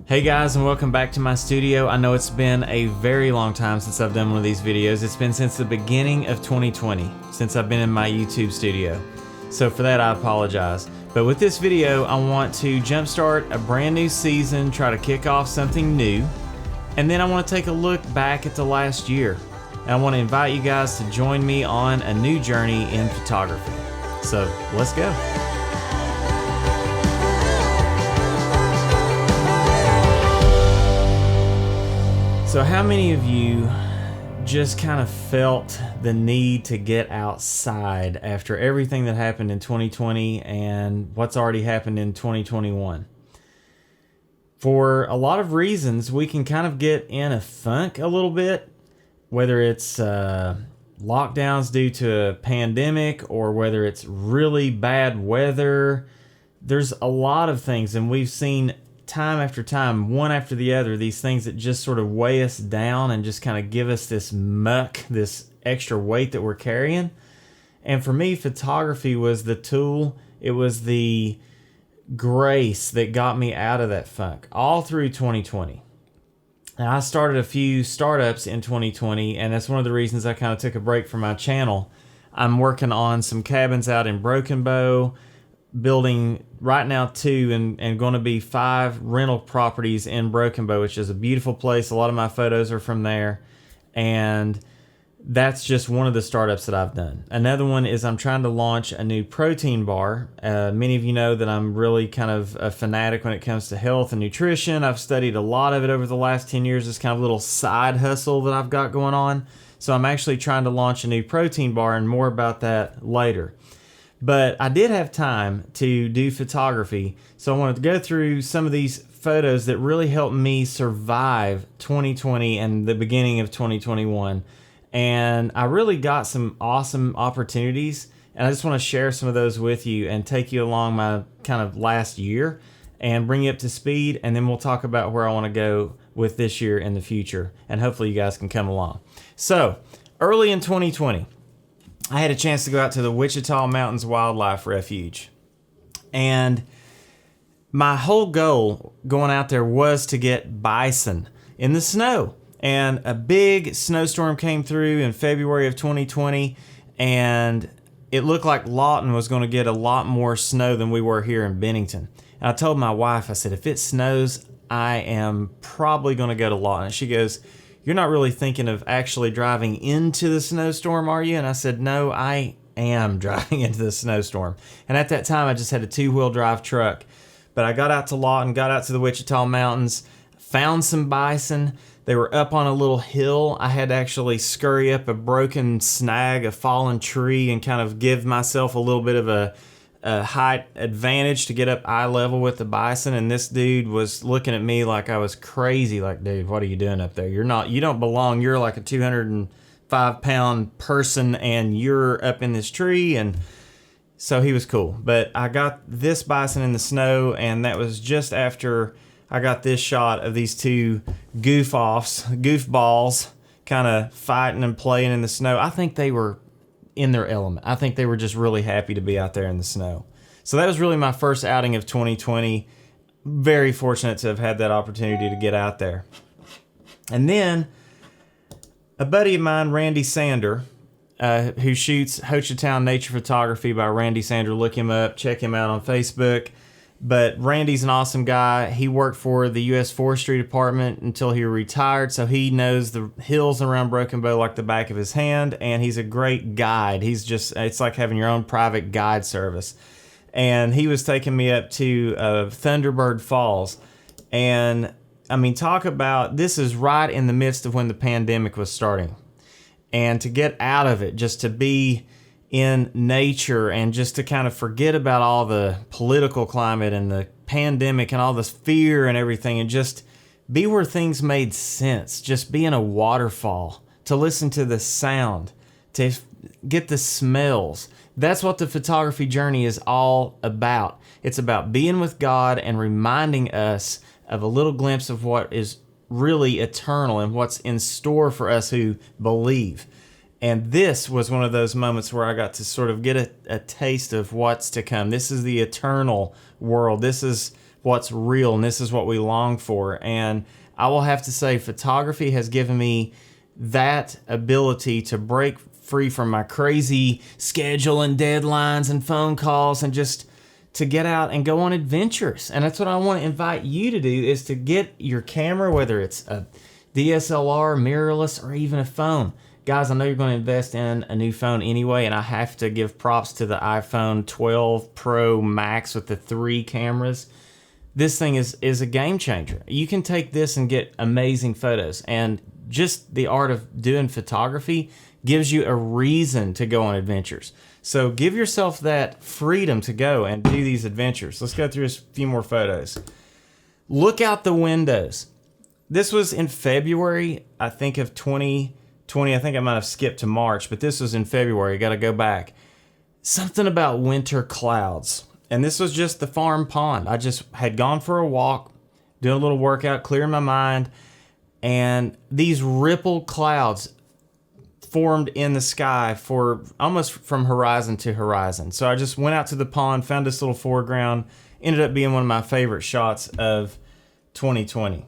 Hey guys, and welcome back to my studio. I know it's been a very long time since I've done one of these videos. It's been since the beginning of 2020, since I've been in my YouTube studio. So for that, I apologize. But with this video, I want to jumpstart a brand new season, try to kick off something new, and then I want to take a look back at the last year. And I want to invite you guys to join me on a new journey in photography. So let's go. So how many of you just kind of felt the need to get outside after everything that happened in 2020 and what's already happened in 2021? For a lot of reasons, we can kind of get in a funk a little bit, whether it's lockdowns due to a pandemic or whether it's really bad weather. There's a lot of things, and we've seen time after time, one after the other, these things that just sort of weigh us down and just kind of give us this muck, this extra weight that we're carrying. And for me, photography was the tool. It was the grace that got me out of that funk all through 2020. Now, I started a few startups in 2020, and that's one of the reasons I kind of took a break from my channel. I'm working on some cabins out in Broken Bow, building right now 2 and going to be 5 rental properties in Broken Bow, which is a beautiful place. A lot of my photos are from there, and that's just one of the startups that I've done. Another one is I'm trying to launch a new protein bar. Many of you know that I'm really kind of a fanatic when it comes to health and nutrition. I've studied a lot of it over the last 10 years, this kind of little side hustle that I've got going on. So I'm actually trying to launch a new protein bar, and more about that later. But I did have time to do photography, so I wanted to go through some of these photos that really helped me survive 2020 and the beginning of 2021. And I really got some awesome opportunities, and I just want to share some of those with you and take you along my kind of last year and bring you up to speed, and then we'll talk about where I want to go with this year in the future, and hopefully you guys can come along. So, early in 2020, I had a chance to go out to the Wichita Mountains Wildlife Refuge. And my whole goal going out there was to get bison in the snow. And a big snowstorm came through in February of 2020, and it looked like Lawton was going to get a lot more snow than we were here in Bennington. And I told my wife, I said, if it snows, I am probably going to go to Lawton. And she goes, "You're not really thinking of actually driving into the snowstorm, are you?" And I said, "No, I am driving into the snowstorm." And at that time, I just had a 2-wheel drive truck. But I got out to Lawton, got out to the Wichita Mountains, found some bison. They were up on a little hill. I had to actually scurry up a broken snag, a fallen tree, and kind of give myself a little bit of a height advantage to get up eye level with the bison. And this dude was looking at me like I was crazy, like, "Dude, what are you doing up there? You don't belong. You're like a 205-pound person, and you're up in this tree." And so he was cool. But I got this bison in the snow, and that was just after I got this shot of these 2 goofballs kind of fighting and playing in the snow. I think they were in their element. I think they were just really happy to be out there in the snow. So that was really my first outing of 2020. Very fortunate to have had that opportunity to get out there. And then a buddy of mine, Randy Sander, who shoots Ho Chi Town Nature Photography by Randy Sander. Look him up, check him out on Facebook. But Randy's an awesome guy. He worked for the U.S. Forestry Department until he retired, so he knows the hills around Broken Bow like the back of his hand, and he's a great guide. It's like having your own private guide service. And he was taking me up to Thunderbird Falls. And, I mean, talk about, this is right in the midst of when the pandemic was starting. And to get out of it, just to be in nature and just to kind of forget about all the political climate and the pandemic and all this fear and everything, and just be where things made sense. Just be in a waterfall, to listen to the sound, to get the smells. That's what the photography journey is all about. It's about being with God and reminding us of a little glimpse of what is really eternal and what's in store for us who believe. And this was one of those moments where I got to sort of get a taste of what's to come. This is the eternal world. This is what's real, and this is what we long for. And I will have to say, photography has given me that ability to break free from my crazy schedule and deadlines and phone calls, and just to get out and go on adventures. And that's what I want to invite you to do, is to get your camera, whether it's a DSLR, mirrorless, or even a phone. Guys, I know you're going to invest in a new phone anyway, and I have to give props to the iPhone 12 Pro Max with the 3 cameras. This thing is a game changer. You can take this and get amazing photos, and just the art of doing photography gives you a reason to go on adventures. So give yourself that freedom to go and do these adventures. Let's go through a few more photos. Look out the windows. This was in February, I think, of 2020. I think I might have skipped to March, but this was in February. Got to go back. Something about winter clouds. And this was just the farm pond. I just had gone for a walk, doing a little workout, clearing my mind, and these rippled clouds formed in the sky for almost from horizon to horizon. So I just went out to the pond, found this little foreground, ended up being one of my favorite shots of 2020.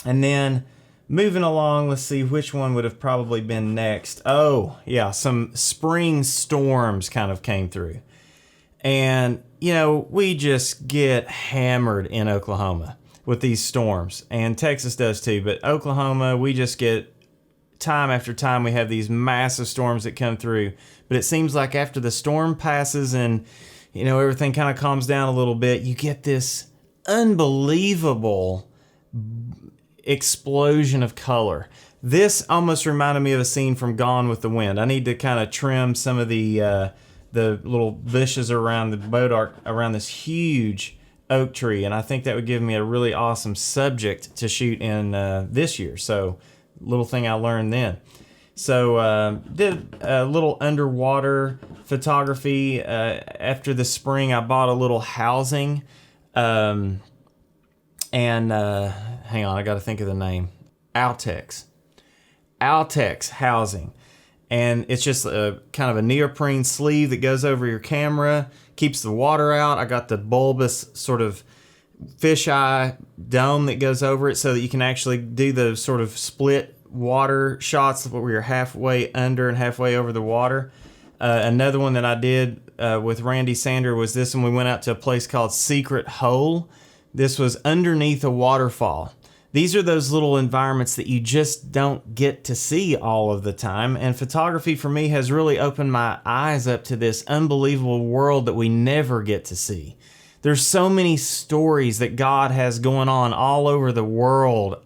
And then moving along, let's see which one would have probably been next. Oh, yeah, some spring storms kind of came through. And, you know, we just get hammered in Oklahoma with these storms. And Texas does too. But Oklahoma, we just get, time after time, we have these massive storms that come through. But it seems like after the storm passes and, you know, everything kind of calms down a little bit, you get this unbelievable explosion of color. This almost reminded me of a scene from Gone with the Wind. I need to kind of trim some of the little bushes around the boat arc around this huge oak tree, and I think that would give me a really awesome subject to shoot in this year. So, little thing I learned then. So, did a little underwater photography. After the spring, I bought a little housing, and hang on, I got to think of the name. Altex housing. And it's just a kind of a neoprene sleeve that goes over your camera, keeps the water out. I got the bulbous sort of fisheye dome that goes over it so that you can actually do the sort of split water shots where you're halfway under and halfway over the water. Another one that I did with Randy Sander was this one. We went out to a place called Secret Hole. This was underneath a waterfall. These are those little environments that you just don't get to see all of the time. And photography for me has really opened my eyes up to this unbelievable world that we never get to see. There's so many stories that God has going on all over the world,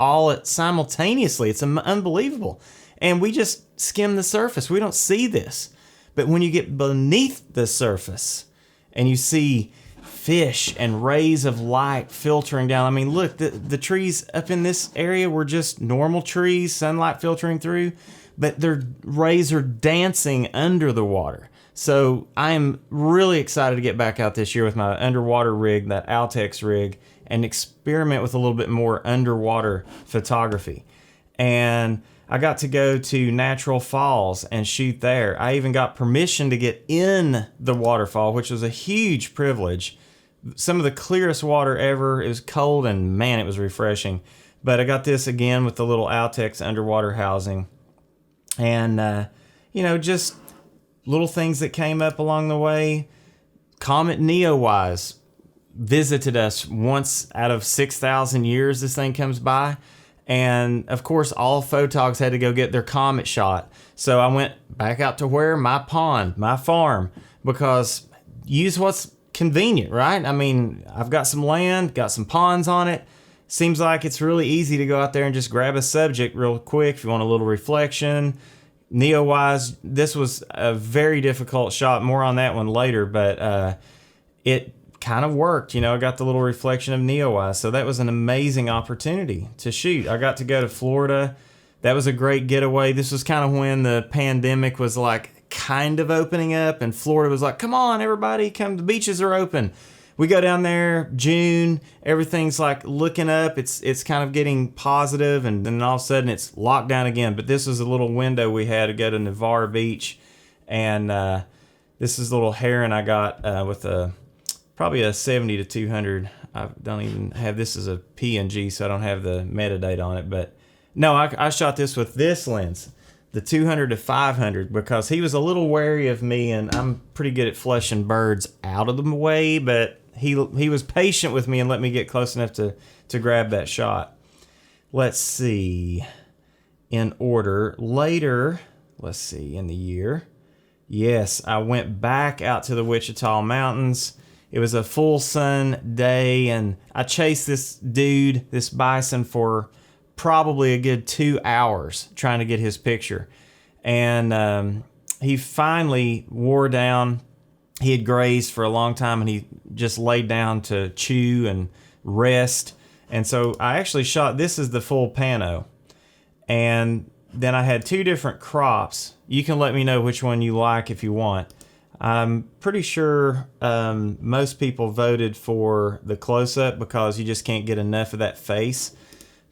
simultaneously. It's unbelievable. And we just skim the surface. We don't see this. But when you get beneath the surface and you see fish and rays of light filtering down. I mean, look, the trees up in this area were just normal trees, sunlight filtering through, but their rays are dancing under the water. So I am really excited to get back out this year with my underwater rig, that Altex rig, and experiment with a little bit more underwater photography. And I got to go to Natural Falls and shoot there. I even got permission to get in the waterfall, which was a huge privilege. Some of the clearest water ever. It was cold and man, it was refreshing. But I got this again with the little Altex underwater housing. And, just little things that came up along the way. Comet Neowise visited us once out of 6,000 years this thing comes by. And of course, all photogs had to go get their comet shot. So I went back out to where? My pond, my farm, because use what's convenient, right? I mean, I've got some land, got some ponds on it. Seems like it's really easy to go out there and just grab a subject real quick if you want a little reflection. Neowise, this was a very difficult shot. More on that one later, but it kind of worked. I got the little reflection of Neowise, so that was an amazing opportunity to shoot. I got to go to Florida. That was a great getaway. This was kind of when the pandemic was like kind of opening up, and Florida was like, come on, everybody, come, the beaches are open. We go down there, June, everything's like looking up. It's kind of getting positive, and then all of a sudden it's locked down again. But this was a little window we had to go to Navarre Beach, and this is a little heron I got with probably a 70 to 200 I don't even have this as a PNG, so I don't have the metadata on it. But no, I shot this with this lens, the 200 to 500, because he was a little wary of me, and I'm pretty good at flushing birds out of the way, but he was patient with me and let me get close enough to grab that shot. Let's see, in order, later, let's see, in the year, yes, I went back out to the Wichita Mountains. It was a full sun day, and I chased this bison, for probably a good 2 hours trying to get his picture. And he finally wore down. He had grazed for a long time, and he just laid down to chew and rest. And so I actually shot, this is the full pano. And then I had 2 different crops. You can let me know which one you like if you want. I'm pretty sure most people voted for the close-up because you just can't get enough of that face.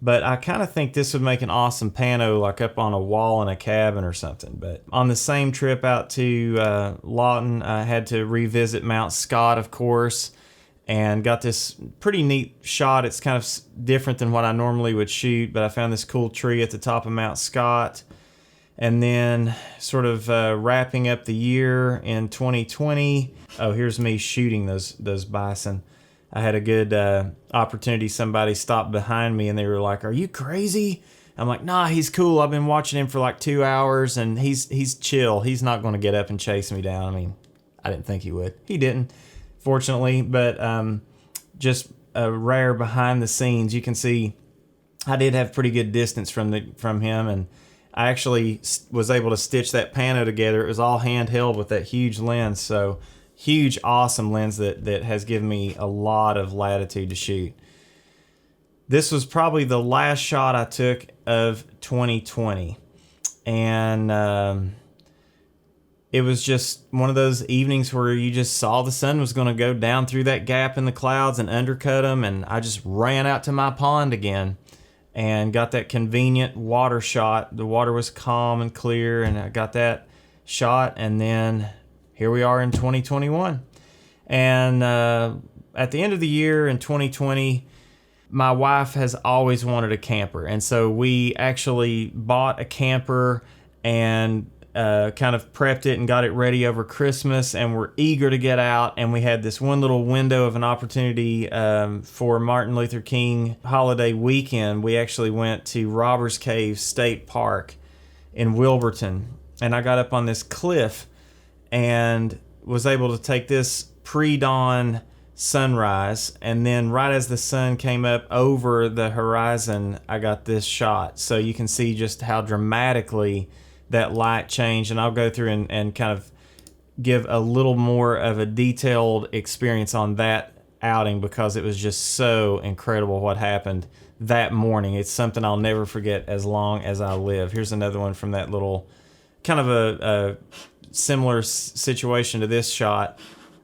But I kind of think this would make an awesome pano, like up on a wall in a cabin or something. But on the same trip out to Lawton, I had to revisit Mount Scott, of course, and got this pretty neat shot. It's kind of different than what I normally would shoot, but I found this cool tree at the top of Mount Scott. And then sort of wrapping up the year in 2020. Oh, here's me shooting those bison. I had a good opportunity. Somebody stopped behind me and they were like, "Are you crazy?" I'm like, "Nah, he's cool. I've been watching him for like 2 hours, and he's chill. He's not going to get up and chase me down." I mean, I didn't think he would. He didn't, fortunately. But just a rare behind the scenes. You can see I did have pretty good distance from him, and I actually was able to stitch that pano together. It was all handheld with that huge lens. So huge, awesome lens that has given me a lot of latitude to shoot. This was probably the last shot I took of 2020. And it was just one of those evenings where you just saw the sun was going to go down through that gap in the clouds and undercut them. And I just ran out to my pond again and got that convenient water shot. The water was calm and clear, and I got that shot. And then here we are in 2021. And at the end of the year in 2020, my wife has always wanted a camper. And so we actually bought a camper and kind of prepped it and got it ready over Christmas, and we're eager to get out. And we had this one little window of an opportunity for Martin Luther King holiday weekend. We actually went to Robbers Cave State Park in Wilburton, and I got up on this cliff and was able to take this pre-dawn sunrise, and then right as the sun came up over the horizon, I got this shot. So you can see just how dramatically that light changed, and I'll go through and kind of give a little more of a detailed experience on that outing, because it was just so incredible what happened that morning. It's something I'll never forget as long as I live. Here's another one from that little kind of a similar situation to this shot.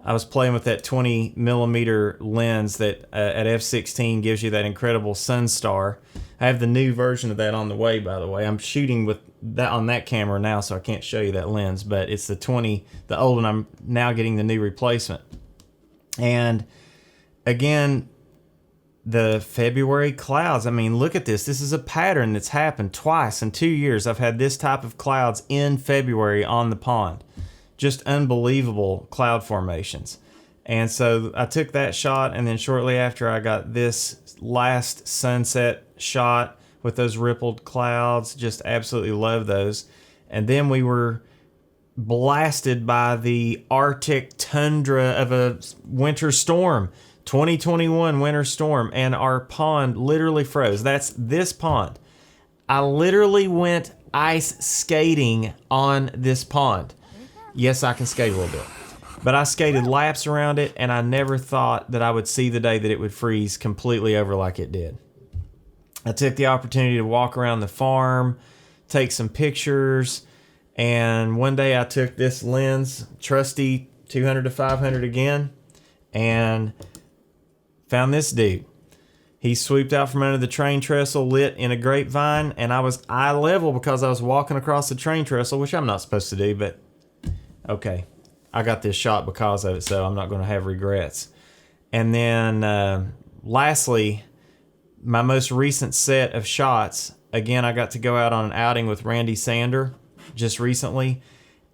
I was playing with that 20 millimeter lens that at f/16 gives you that incredible sun star. I have the new version of that on the way, by the way. I'm shooting with that on that camera now, so I can't show you that lens, but it's the 20, the old one. I'm now getting the new replacement. And again, the February clouds. I mean, look at this. This is a pattern that's happened twice in 2 years. I've had this type of clouds in February on the pond. Just unbelievable cloud formations. And so I took that shot, and then shortly after I got this last sunset shot with those rippled clouds. Just absolutely love those. And then we were blasted by the Arctic tundra of a winter storm. 2021 winter storm, and our pond literally froze. That's this pond. I literally went ice skating on this pond. Yes, I can skate a little bit, but I skated laps around it, and I never thought that I would see the day that it would freeze completely over like it did. I took the opportunity to walk around the farm, take some pictures, and one day I took this lens, trusty 200 to 500 again, and found this dude. He swooped out from under the train trestle, lit in a grapevine, and I was eye level because I was walking across the train trestle, which I'm not supposed to do, but okay. I got this shot because of it, so I'm not going to have regrets. And then lastly, my most recent set of shots, again, I got to go out on an outing with Randy Sander just recently,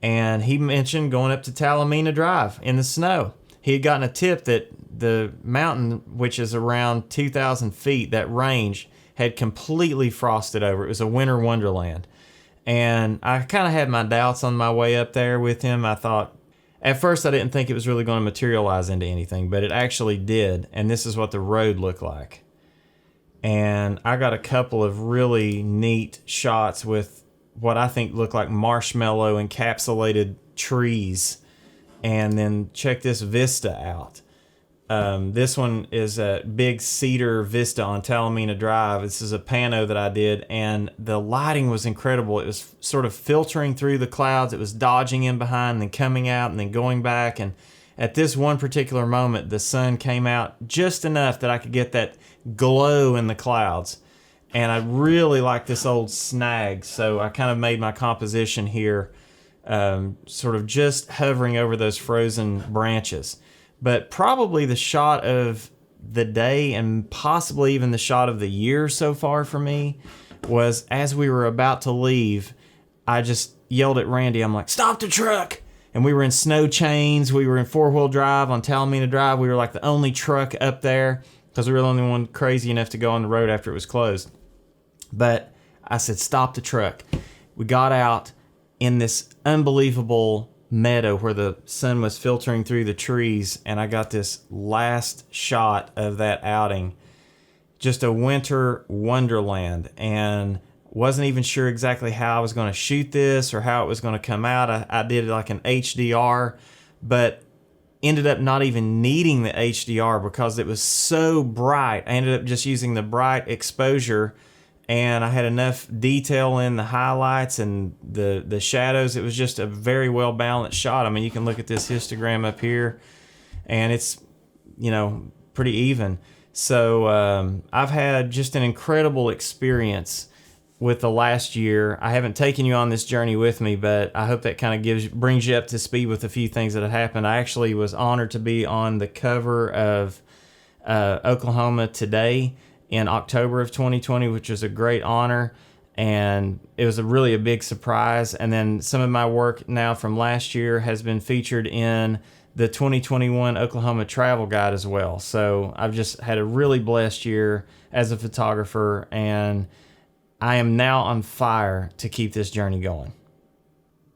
and he mentioned going up to Talamina Drive in the snow. He had gotten a tip that the mountain, which is around 2,000 feet, that range, had completely frosted over. It was a winter wonderland. And I kind of had my doubts on my way up there with him. I thought, at first I didn't think it was really going to materialize into anything, but it actually did. And this is what the road looked like. And I got a couple of really neat shots with what I think look like marshmallow encapsulated trees. And then check this vista out. This one is a big cedar vista on Talamina Drive. This is a pano that I did, and the lighting was incredible. It was sort of filtering through the clouds. It was dodging in behind and then coming out and then going back. And at this one particular moment, the sun came out just enough that I could get that glow in the clouds. And I really like this old snag, so I kind of made my composition here sort of just hovering over those frozen branches. But probably the shot of the day and possibly even the shot of the year so far for me was as we were about to leave, I just yelled at Randy. I'm like, stop the truck. And we were in snow chains. We were in four-wheel drive on Talamina Drive. We were like the only truck up there because we were the only one crazy enough to go on the road after it was closed. But I said, stop the truck. We got out in this unbelievable meadow where the sun was filtering through the trees, and I got this last shot of that outing. Just a winter wonderland, and wasn't even sure exactly how I was going to shoot this or how it was going to come out. I did like an HDR, but ended up not even needing the HDR because it was so bright. I ended up just using the bright exposure, and I had enough detail in the highlights and the shadows. It was just a very well balanced shot. I mean, you can look at this histogram up here, and it's, you know, pretty even. So I've had just an incredible experience with the last year. I haven't taken you on this journey with me, but I hope that kind of brings you up to speed with a few things that have happened. I actually was honored to be on the cover of Oklahoma Today in October of 2020, which was a great honor, and it was really a big surprise. And then some of my work now from last year has been featured in the 2021 Oklahoma Travel Guide as well. So I've just had a really blessed year as a photographer, and I am now on fire to keep this journey going.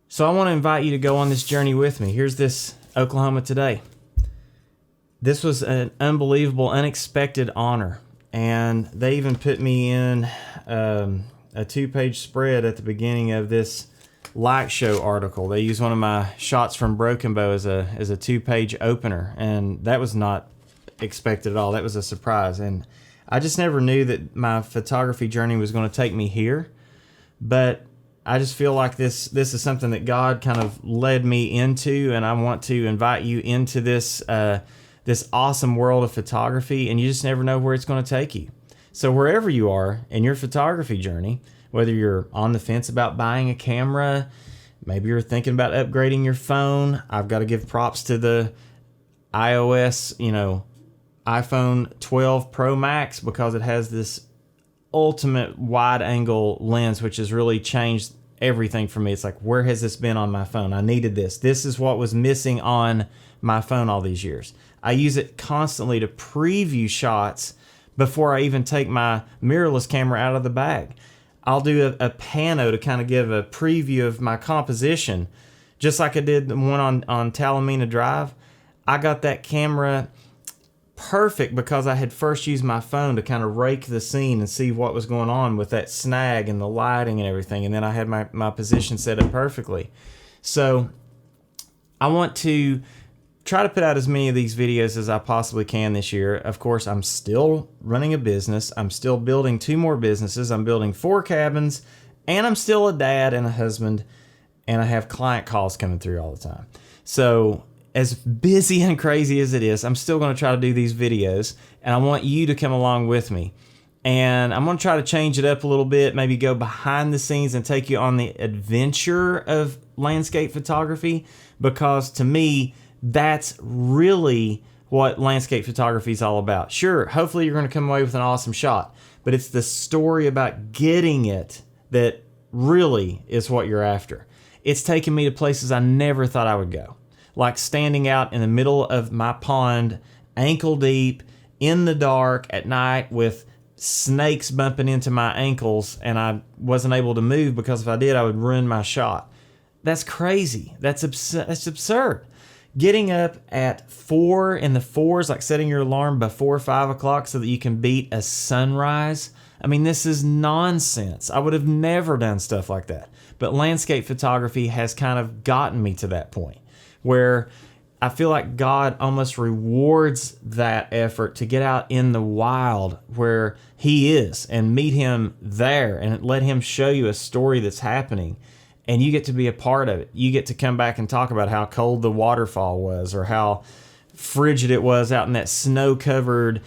So I want to invite you to go on this journey with me. Here's this Oklahoma Today. This was an unbelievable, unexpected honor. And they even put me in a 2-page spread at the beginning of this light show article. They used one of my shots from Broken Bow as a 2-page opener, and that was not expected at all. That was a surprise, and I just never knew that my photography journey was going to take me here. But I just feel like this is something that God kind of led me into, and I want to invite you into this this awesome world of photography, and you just never know where it's going to take you. So wherever you are in your photography journey, whether you're on the fence about buying a camera, maybe you're thinking about upgrading your phone. I've got to give props to the iOS, iPhone 12 Pro Max, because it has this ultimate wide angle lens, which has really changed everything for me. It's like, where has this been on my phone? I needed this. This is what was missing on my phone all these years. I use it constantly to preview shots before I even take my mirrorless camera out of the bag. I'll do a pano to kind of give a preview of my composition, just like I did the one on Talamina Drive. I got that camera perfect because I had first used my phone to kind of rake the scene and see what was going on with that snag and the lighting and everything, and then I had my position set up perfectly. So I want to try to put out as many of these videos as I possibly can this year. Of course, I'm still running a business. I'm still building 2 more businesses. I'm building 4 cabins, and I'm still a dad and a husband, and I have client calls coming through all the time. So as busy and crazy as it is, I'm still going to try to do these videos, and I want you to come along with me. And I'm going to try to change it up a little bit, maybe go behind the scenes and take you on the adventure of landscape photography, because to me, that's really what landscape photography is all about. Sure, hopefully you're going to come away with an awesome shot, but it's the story about getting it that really is what you're after. It's taken me to places I never thought I would go, like standing out in the middle of my pond, ankle deep, in the dark at night with snakes bumping into my ankles, and I wasn't able to move because if I did, I would ruin my shot. That's crazy. That's absurd. Getting up at 4 in the 4s, like setting your alarm before 5 o'clock so that you can beat a sunrise. I mean, this is nonsense. I would have never done stuff like that. But landscape photography has kind of gotten me to that point where I feel like God almost rewards that effort to get out in the wild where He is and meet Him there and let Him show you a story that's happening. And you get to be a part of it. You get to come back and talk about how cold the waterfall was or how frigid it was out in that snow-covered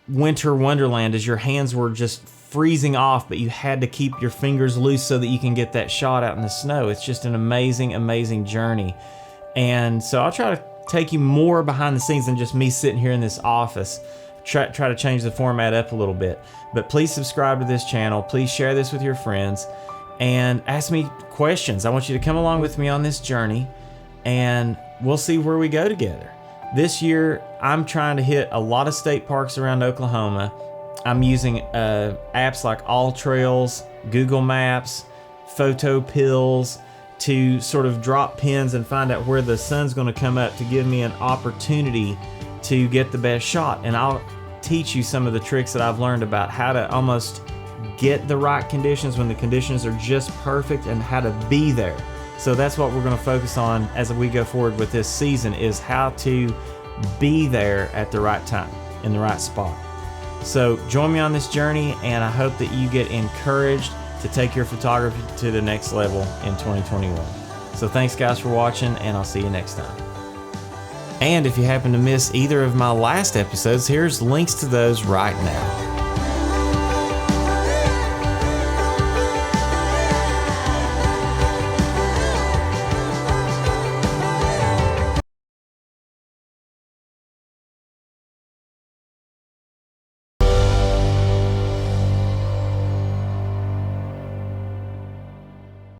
winter wonderland as your hands were just freezing off, but you had to keep your fingers loose so that you can get that shot out in the snow. It's just an amazing, amazing journey. And so I'll try to take you more behind the scenes than just me sitting here in this office. Try to change the format up a little bit. But please subscribe to this channel. Please share this with your friends. And ask me questions. I want you to come along with me on this journey, and we'll see where we go together. This year, I'm trying to hit a lot of state parks around Oklahoma. I'm using apps like All Trails, Google Maps, Photo Pills to sort of drop pins and find out where the sun's going to come up to give me an opportunity to get the best shot. And I'll teach you some of the tricks that I've learned about how to almost get the right conditions when the conditions are just perfect and how to be there. So that's what we're going to focus on as we go forward with this season, is how to be there at the right time in the right spot. So join me on this journey, and I hope that you get encouraged to take your photography to the next level in 2021. So thanks guys for watching, and I'll see you next time. And if you happen to miss either of my last episodes, here's links to those right now.